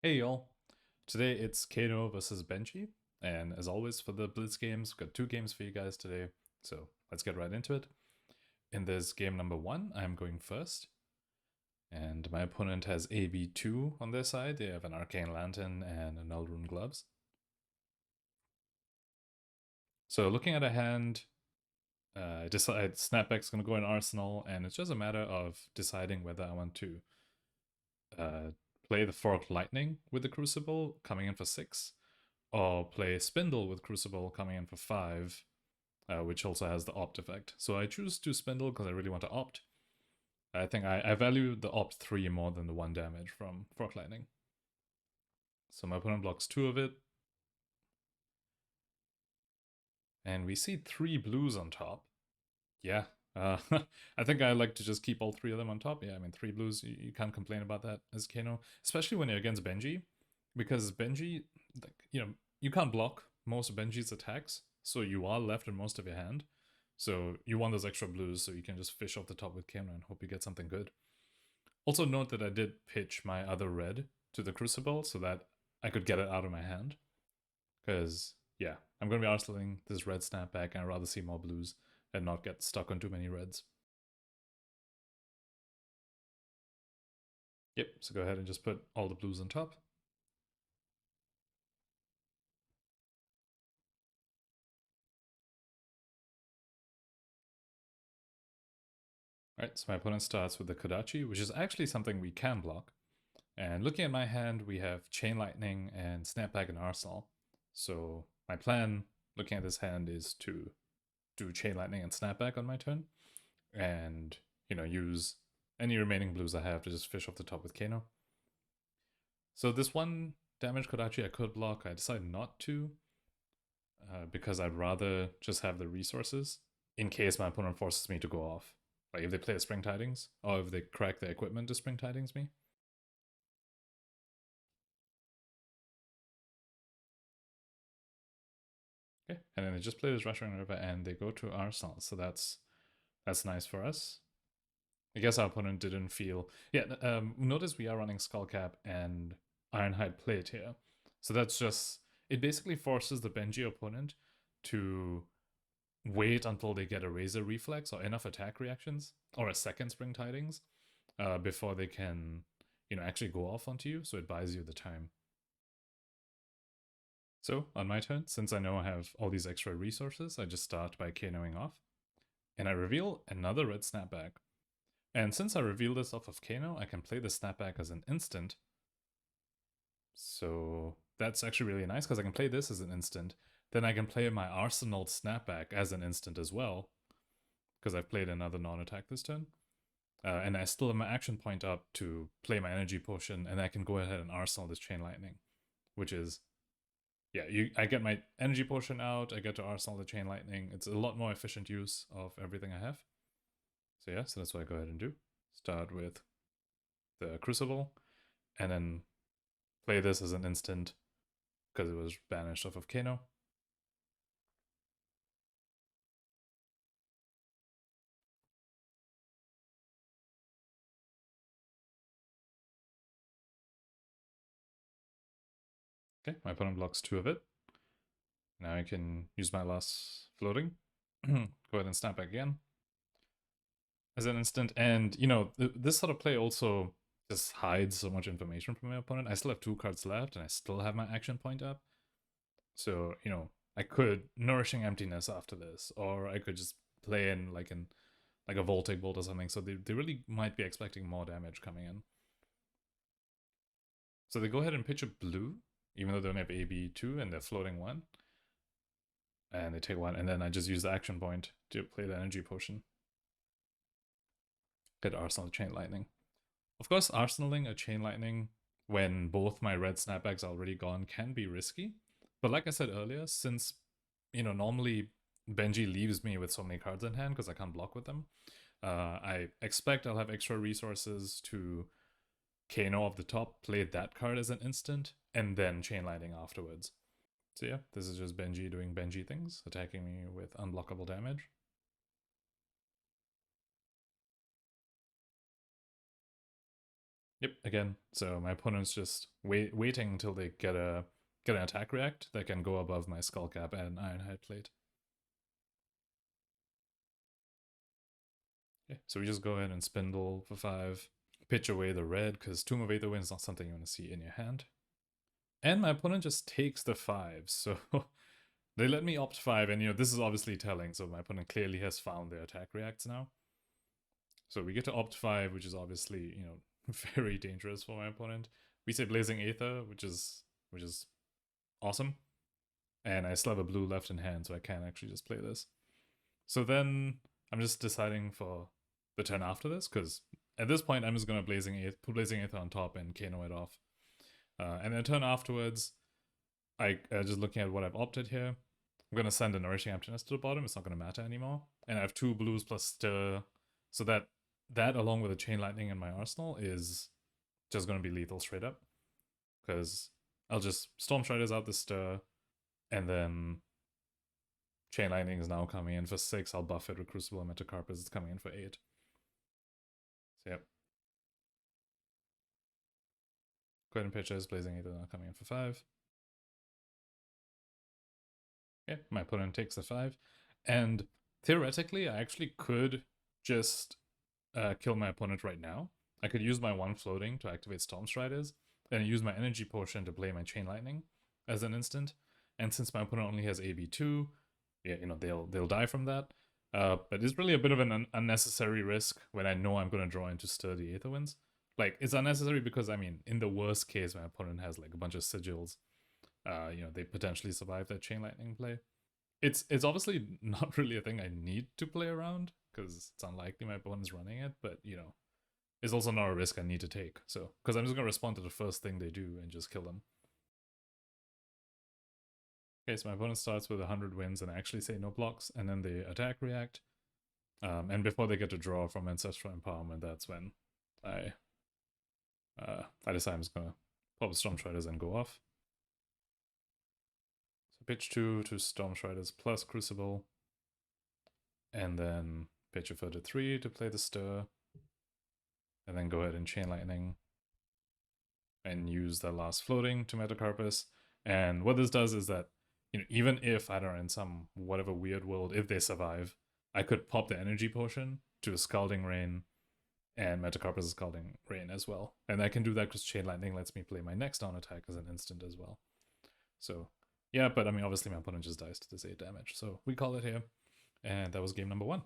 Hey y'all, today it's Kano versus Benji, and as always for the Blitz games, we've got two games for you guys today, so let's get right into it. In this game number one, I'm going first, and my opponent has AB2 on their side. They have an Arcane Lantern and a Nullrune Gloves. So looking at a hand, I decide Snapback's going to go in Arsenal, and it's just a matter of deciding whether I want to uh, play the Forked Lightning with the Crucible, coming in for 6, or play Spindle with Crucible coming in for 5, which also has the opt effect. So I choose to Spindle because I really want to opt. I think I value the opt 3 more than the 1 damage from Fork Lightning. So my opponent blocks 2 of it. And we see 3 blues on top. Yeah, I think I like to just keep all 3 of them on top. Yeah, I mean, 3 blues, you can't complain about that as Kano. Especially when you're against Benji. Because Benji, you can't block most of Benji's attacks. So you are left in most of your hand. So you want those extra blues so you can just fish off the top with Kano and hope you get something good. Also note that I did pitch my other red to the Crucible so that I could get it out of my hand. Because, yeah, I'm going to be arsenaling this red snapback and I'd rather see more blues and not get stuck on too many reds. Yep, so go ahead and just put all the blues on top. Alright, so my opponent starts with the Kodachi, which is actually something we can block. And looking at my hand, we have Chain Lightning and Snapback and Arsenal. So my plan, looking at this hand, is to do Chain Lightning and Snapback on my turn. And, use any remaining blues I have to just fish off the top with Kano. So this one damage Kodachi I could block, I decided not to. Because I'd rather just have the resources in case my opponent forces me to go off. Like if they play a Spring Tidings, or if they crack their equipment to Spring Tidings me. Okay, and then they just play this Rushing River and they go to Arsenal, so that's nice for us. I guess our opponent didn't feel... Yeah, notice we are running Skullcap and Ironhide Plate here. So that's just... It basically forces the Benji opponent to wait until they get a Razor Reflex or enough attack reactions, or a second Spring Tidings, before they can, actually go off onto you, so it buys you the time. So, on my turn, since I know I have all these extra resources, I just start by Kanoing off. And I reveal another red snapback. And since I reveal this off of Kano, I can play the snapback as an instant. So that's actually really nice, because I can play this as an instant. Then I can play my Arsenal snapback as an instant as well, because I've played another non-attack this turn. And I still have my action point up to play my energy potion, and I can go ahead and Arsenal this Chain Lightning, which is... Yeah, I get my energy potion out, I get to Arsenal the Chain Lightning. It's a lot more efficient use of everything I have. So yeah, so that's what I go ahead and do. Start with the Crucible, and then play this as an instant, because it was banished off of Kano. Okay, my opponent blocks 2 of it. Now I can use my last floating. Go ahead and snap back again as an instant. And, this sort of play also just hides so much information from my opponent. I still have 2 cards left, and I still have my action point up. So, I could Nourishing Emptiness after this, or I could just play in like a Voltaic Bolt or something. So they really might be expecting more damage coming in. So they go ahead and pitch a blue, even though they only have AB2 and they're floating 1. And they take 1, and then I just use the action point to play the energy potion. Get Arsenal Chain Lightning. Of course, arsenaling a Chain Lightning when both my red snapbacks are already gone can be risky. But like I said earlier, since, normally Benji leaves me with so many cards in hand because I can't block with them, I expect I'll have extra resources to Kano off the top, play that card as an instant, and then Chain Lightning afterwards. So yeah, this is just Benji doing Benji things, attacking me with unblockable damage. Yep, again, so my opponent's just waiting until they get an attack react that can go above my skull cap and ironhide plate. Okay, so we just go ahead and spindle for 5, pitch away the red, because Tomb of Aether Wind is not something you want to see in your hand. And my opponent just takes the 5, so they let me opt 5, and this is obviously telling, so my opponent clearly has found their attack reacts now. So we get to opt 5, which is obviously, very dangerous for my opponent. We say Blazing Aether, which is awesome. And I still have a blue left in hand, so I can actually just play this. So then I'm just deciding for the turn after this, because at this point I'm just going to put Blazing Aether on top and Kano it off. And then turn afterwards, just looking at what I've opted here, I'm going to send a Nourishing Emptiness to the bottom. It's not going to matter anymore. And I have 2 blues plus Stir, so that along with a Chain Lightning in my arsenal is just going to be lethal straight up. Because I'll just Storm Striders out the Stir, and then Chain Lightning is now coming in for 6. I'll buff it with Crucible and Metacarpus. It's coming in for 8. So yep. Go ahead and pitches. Blazing Aether now coming in for 5. Okay, my opponent takes the 5. And theoretically, I actually could just kill my opponent right now. I could use my 1 floating to activate Storm Striders, and use my energy potion to play my Chain Lightning as an instant. And since my opponent only has AB2, yeah, they'll die from that. But it's really a bit of an unnecessary risk when I know I'm going to draw into Stir the Aether Winds. Like, it's unnecessary because, I mean, in the worst case, my opponent has like a bunch of sigils. They potentially survive that Chain Lightning play. It's obviously not really a thing I need to play around, because it's unlikely my opponent's running it, but, it's also not a risk I need to take. So, because I'm just going to respond to the first thing they do and just kill them. Okay, so my opponent starts with 100 wins and I actually say no blocks, and then they attack react. And before they get to draw from Ancestral Empowerment, that's when I decide I'm just going to pop Storm Striders and go off. So pitch 2 to Storm Striders plus Crucible, and then pitch a further 3 to play the Stir, and then go ahead and Chain Lightning and use the last floating to Metacarpus. And what this does is that, even if, I don't know, in some whatever weird world, if they survive, I could pop the energy potion to a Scalding Rain and Metacarpus is Scalding Rain as well. And I can do that because Chain Lightning lets me play my next down attack as an instant as well. So, yeah, but I mean, obviously my opponent just dies to this 8 damage. So we call it here. And that was game number 1.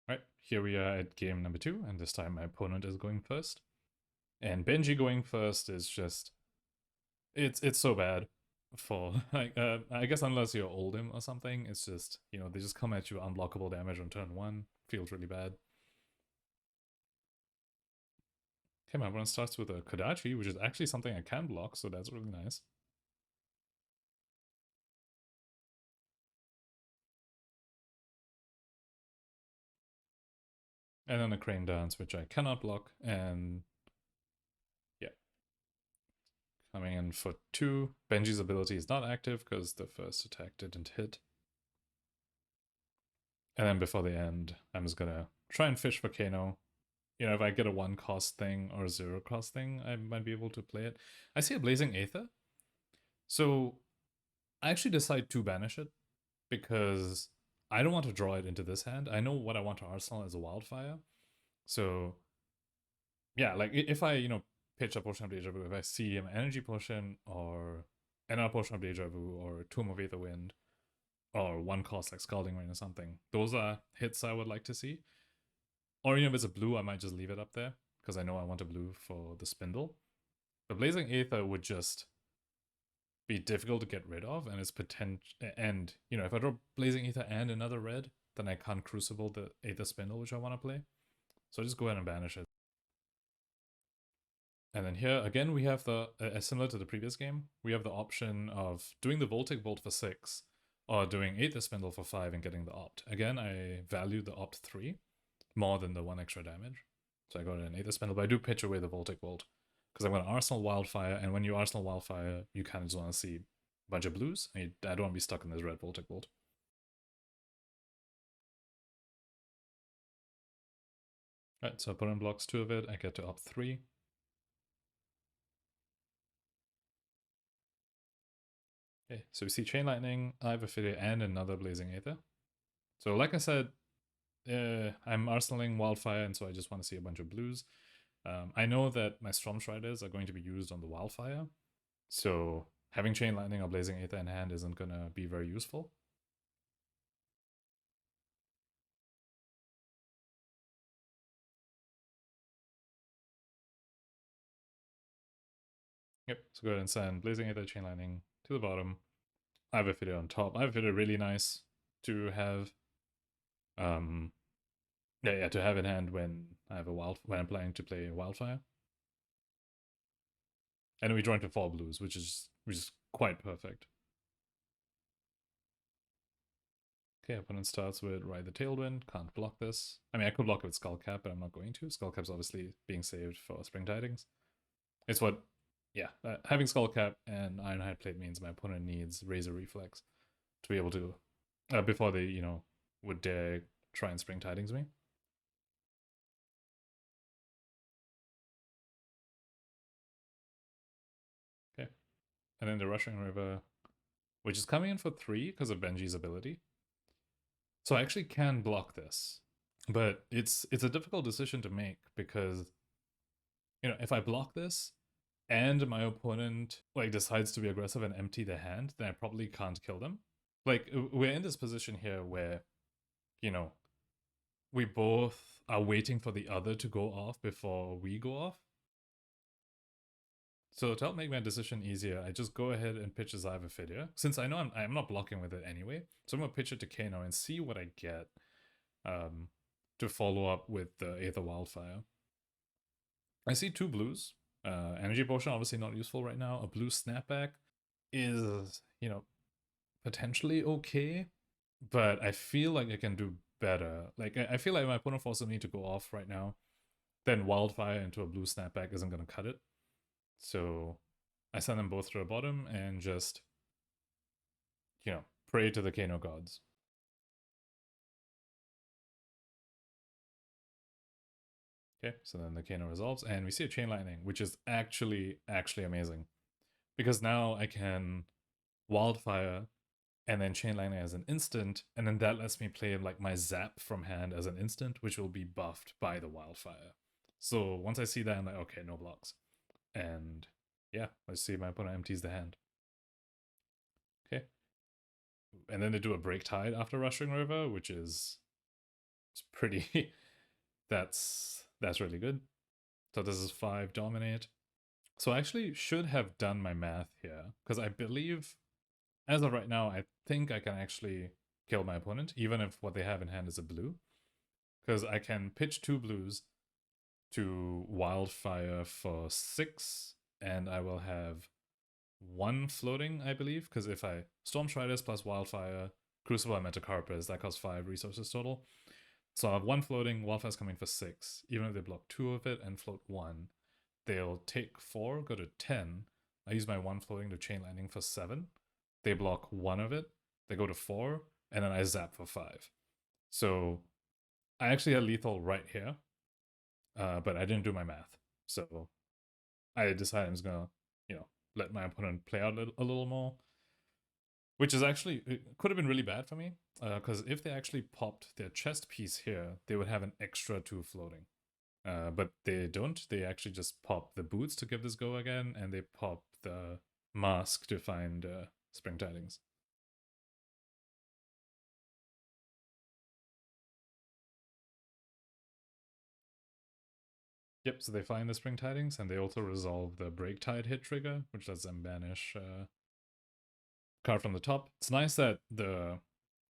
Right, here we are at game number 2, and this time my opponent is going first. And Benji going first is just, it's so bad for, like, I guess unless you're Oldhim or something, it's just, they just come at you unblockable damage on turn 1, feels really bad. Okay, my opponent starts with a Kodachi, which is actually something I can block, so that's really nice. And then a Crane Dance, which I cannot block, and yeah. Coming in for 2. Benji's ability is not active because the first attack didn't hit. And then before the end, I'm just gonna try and fish for Kano. If I get a 1 cost thing or a 0 cost thing, I might be able to play it. I see a Blazing Aether. So I actually decide to banish it because I don't want to draw it into this hand. I know what I want to arsenal as a Wildfire. So yeah, like if I, pitch a Potion of Deja Vu, if I see an Energy Potion or another Potion of Deja Vu or Tomb of Aether Wind or 1 cost like Scalding Rain or something, those are hits I would like to see. Or if it's a blue, I might just leave it up there because I know I want a blue for the spindle. But Blazing Aether would just be difficult to get rid of, and it's potential. And if I draw Blazing Aether and another red, then I can't Crucible the Aether Spindle, which I want to play. So I just go ahead and banish it. And then here again, we have the similar to the previous game, we have the option of doing the Voltic Bolt for 6, or doing Aether Spindle for 5 and getting the opt. Again, I value the opt 3 more than the 1 extra damage. So I got an Aether Spindle, but I do pitch away the Voltic Bolt because I'm going to Arsenal Wildfire, and when you Arsenal Wildfire, you kind of just want to see a bunch of blues. I don't want to be stuck in this red Voltic Bolt. Right, so opponent blocks 2 of it, I get to opt 3. Okay, so we see Chain Lightning, I have a Fidget, and another Blazing Aether. So like I said, I'm arsenaling Wildfire, and so I just want to see a bunch of blues. I know that my Storm Striders are going to be used on the Wildfire, so having Chain Lightning or Blazing Aether in hand isn't going to be very useful. Yep, so go ahead and send Blazing Aether, Chain Lightning to the bottom. I have a Fidget on top. I have a Fidget really nice to have. Yeah, to have in hand when I have when I'm planning to play Wildfire. And we draw into 4 blues, which is quite perfect. Okay, opponent starts with Ride the Tailwind, can't block this. I mean, I could block it with Skullcap, but I'm not going to. Skullcap's obviously being saved for Spring Tidings. It's what, yeah, having Skullcap and Ironhide Plate means my opponent needs Razor Reflex to be able to, before they, would dare try and Spring Tidings me. Okay, and then the Rushing River, which is coming in for 3 because of Benji's ability. So I actually can block this, but it's a difficult decision to make because if I block this and my opponent like decides to be aggressive and empty their hand, then I probably can't kill them. Like we're in this position here where we both are waiting for the other to go off before we go off. So to help make my decision easier, I just go ahead and pitch a Zyva since I know I'm not blocking with it anyway. So I'm gonna pitch it to Kano and see what I get. To follow up with the Aether Wildfire. I see 2 blues. Energy Potion, obviously not useful right now. A blue Snapback is, potentially okay, but I feel like I can do better. Like, I feel like my opponent forces me to go off right now. Then Wildfire into a blue Snapback isn't going to cut it. So I send them both to the bottom and just, pray to the Kano gods. Okay, so then the Kano resolves, and we see a Chain Lightning, which is actually amazing. Because now I can Wildfire and then Chain Lightning as an instant, and then that lets me play like my Zap from hand as an instant, which will be buffed by the Wildfire. So once I see that, I'm like, okay, no blocks. And yeah, I see my opponent empties the hand. Okay. And then they do a Break Tide after Rushing River, which is it's pretty that's really good. So this is 5 Dominate. So I actually should have done my math here, because I believe, as of right now, I think I can actually kill my opponent, even if what they have in hand is a blue. Because I can pitch 2 blues to Wildfire for 6, and I will have 1 floating, I believe, because if I Storm Striders plus Wildfire, Crucible, and Metacarpus, that costs 5 resources total. So I have 1 floating, Wildfire's coming for 6. Even if they block 2 of it and float 1, they'll take 4, go to 10. I use my 1 floating to Chain Lightning for 7. They block 1 of it, they go to 4, and then I zap for 5. So I actually had lethal right here, but I didn't do my math. So I decided I'm just gonna, let my opponent play out a little more. Which is actually, it could have been really bad for me, because if they actually popped their chest piece here, they would have an extra 2 floating. But they don't. They actually just pop the boots to give this go again, and they pop the mask to find Spring Tidings. Yep, so they find the Spring Tidings, and they also resolve the Break Tide hit trigger, which lets them banish card from the top. It's nice that the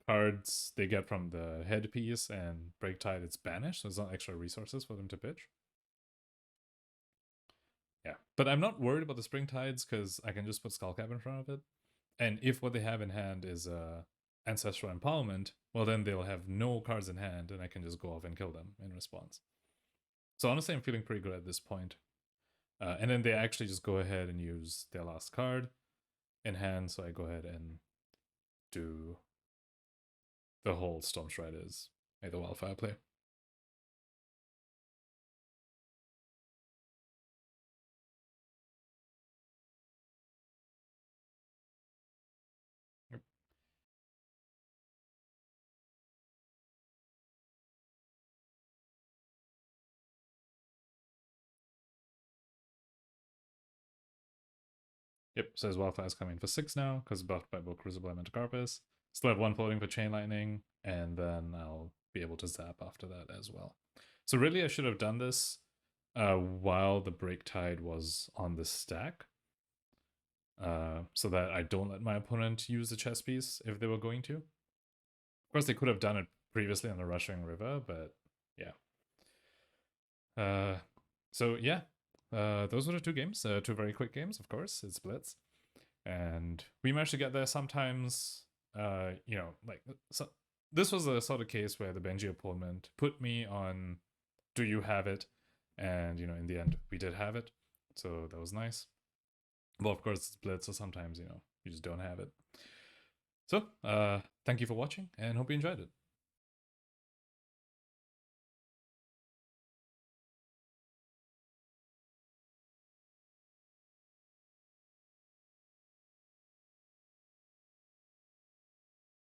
cards they get from the headpiece and Break Tide, it's banished, so it's not extra resources for them to pitch. Yeah, but I'm not worried about the Spring Tides because I can just put Skullcap in front of it. And if what they have in hand is Ancestral Empowerment, well then they'll have no cards in hand and I can just go off and kill them in response. So honestly, I'm feeling pretty good at this point. And then they actually just go ahead and use their last card in hand, so I go ahead and do the whole Storm Striders, the Wildfire play. Yep, says Wildfire is coming for 6 now, because buffed by both Crucible and Metacarpus. Still have 1 floating for Chain Lightning, and then I'll be able to zap after that as well. So really I should have done this while the Break Tide was on the stack, so that I don't let my opponent use the chess piece if they were going to. Of course, they could have done it previously on the Rushing River, but yeah. So yeah, those were the 2 games. 2 very quick games, of course. It's Blitz. And we managed to get there sometimes, you know, like, so this was a sort of case where the Benji opponent put me on, do you have it? And, you know, in the end, we did have it. So that was nice. Well, of course, it's Blitz, so sometimes, you know, you just don't have it. So, thank you for watching, and hope you enjoyed it.